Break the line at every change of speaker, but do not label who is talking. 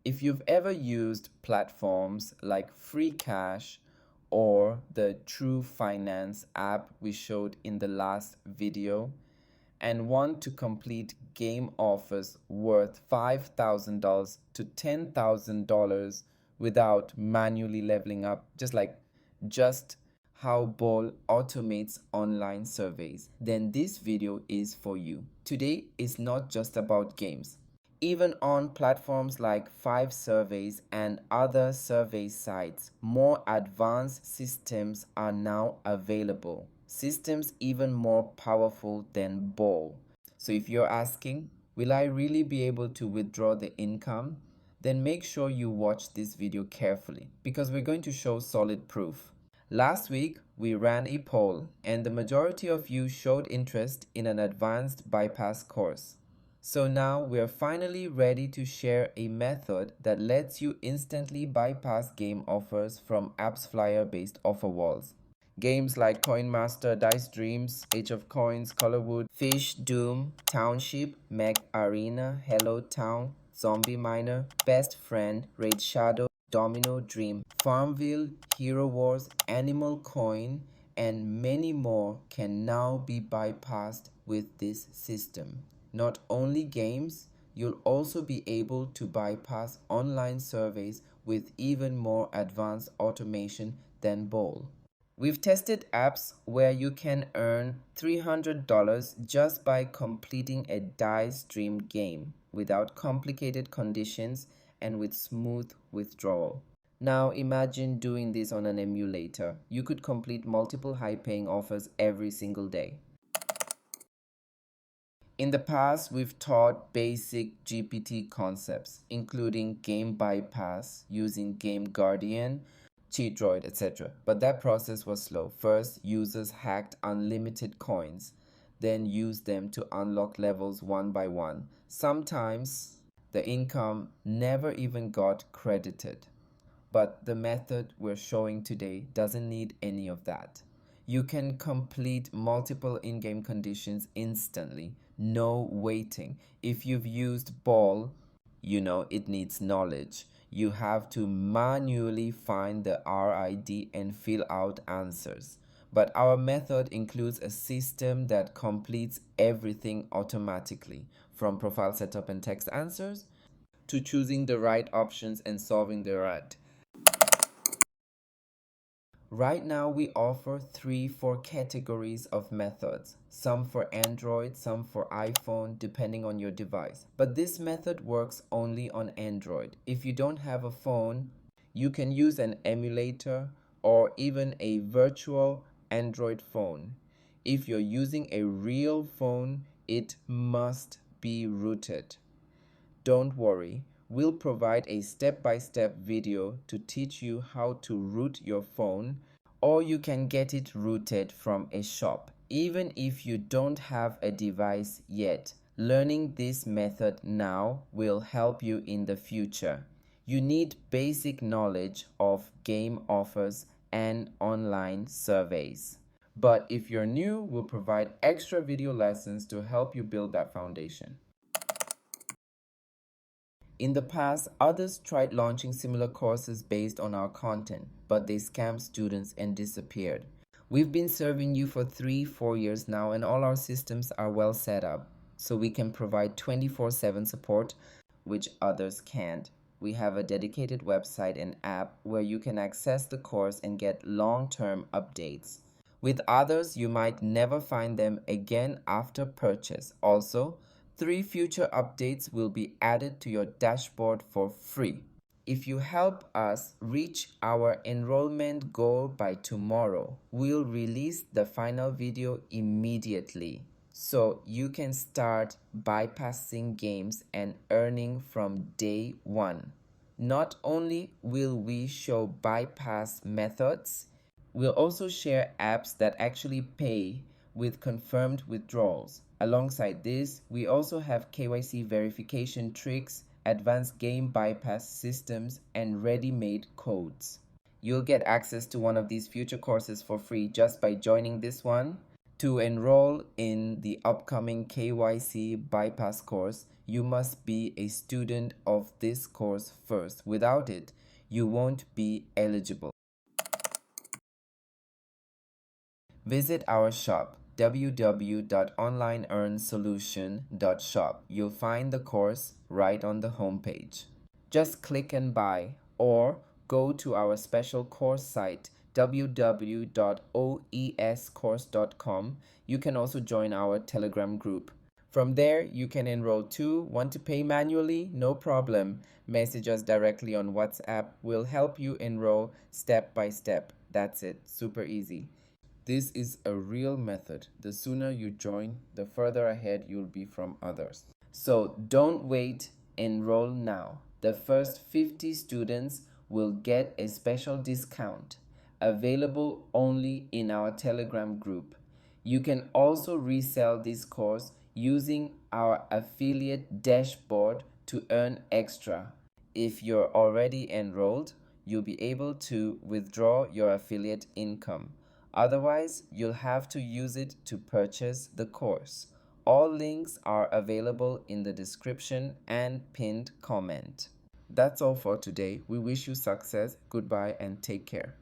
If you've ever used platforms like Freecash or the TrueFinance app we showed in the last video and want to complete game offers worth $5,000 to $10,000 without manually leveling up, just how Ball automates online surveys, then this video is for you. Today is not just about games. Even on platforms like Five Surveys and other survey sites, more advanced systems are now available. Systems even more powerful than Ball. So if you're asking, will I really be able to withdraw the income? Then make sure you watch this video carefully because we're going to show solid proof. Last week, we ran a poll and the majority of you showed interest in an advanced bypass course. So now we're finally ready to share a method that lets you instantly bypass game offers from AppsFlyer-based Offerwalls. Games like Coin Master, Dice Dreams, Age of Coins, Colorwood, Fishdom, Township, Mech Arena, Hello Town, Zombie Miner, Best Friend, Raid Shadow, Domino Dream, FarmVille, Hero Wars, Animal Coin, and many more can now be bypassed with this system. Not only games, you'll also be able to bypass online surveys with even more advanced automation than Ball. We've tested apps where you can earn $300 just by completing a Dice Dream game without complicated conditions and with smooth withdrawal. Now imagine doing this on an emulator. You could complete multiple high-paying offers every single day. In the past, we've taught basic GPT concepts, including game bypass using GameGuardian, CheatDroid, etc. But that process was slow. First, users hacked unlimited coins, then used them to unlock levels one by one. Sometimes, the income never even got credited. But the method we're showing today doesn't need any of that. You can complete multiple in-game conditions instantly. No waiting. If you've used Ball, you know it needs knowledge. You have to manually find the RID and fill out answers. But our method includes a system that completes everything automatically, from profile setup and text answers to choosing the right options and solving the RAD. Right now, we offer 4 categories of methods, some for Android, some for iPhone, depending on your device. But this method works only on Android. If you don't have a phone, you can use an emulator or even a virtual Android phone. If you're using a real phone, it must be rooted. Don't worry. We'll provide a step-by-step video to teach you how to root your phone, or you can get it rooted from a shop. Even if you don't have a device yet, learning this method now will help you in the future. You need basic knowledge of game offers and online surveys. But if you're new, we'll provide extra video lessons to help you build that foundation. In the past, others tried launching similar courses based on our content, but they scammed students and disappeared. We've been serving you for 3-4 years now, and all our systems are well set up, so we can provide 24/7 support, which others can't. We have a dedicated website and app where you can access the course and get long-term updates. With others, you might never find them again after purchase. Also, 3 future updates will be added to your dashboard for free. If you help us reach our enrollment goal by tomorrow, we'll release the final video immediately so you can start bypassing games and earning from day one. Not only will we show bypass methods, we'll also share apps that actually pay with confirmed withdrawals. Alongside this, we also have KYC verification tricks, advanced game bypass systems, and ready-made codes. You'll get access to one of these future courses for free just by joining this one. To enroll in the upcoming KYC Bypass course, you must be a student of this course first. Without it, you won't be eligible. Visit our shop www.onlineearnsolution.shop. You'll find the course right on the homepage. Just click and buy or go to our special course site www.oescourse.com. You can also join our Telegram group. From there, you can enroll too. Want to pay manually? No problem. Message us directly on WhatsApp. We'll help you enroll step by step. That's it. Super easy. This is a real method. The sooner you join, the further ahead you'll be from others. So don't wait, enroll now. The first 50 students will get a special discount available only in our Telegram group. You can also resell this course using our affiliate dashboard to earn extra. If you're already enrolled, you'll be able to withdraw your affiliate income. Otherwise, you'll have to use it to purchase the course. All links are available in the description and pinned comment. That's all for today. We wish you success. Goodbye and take care.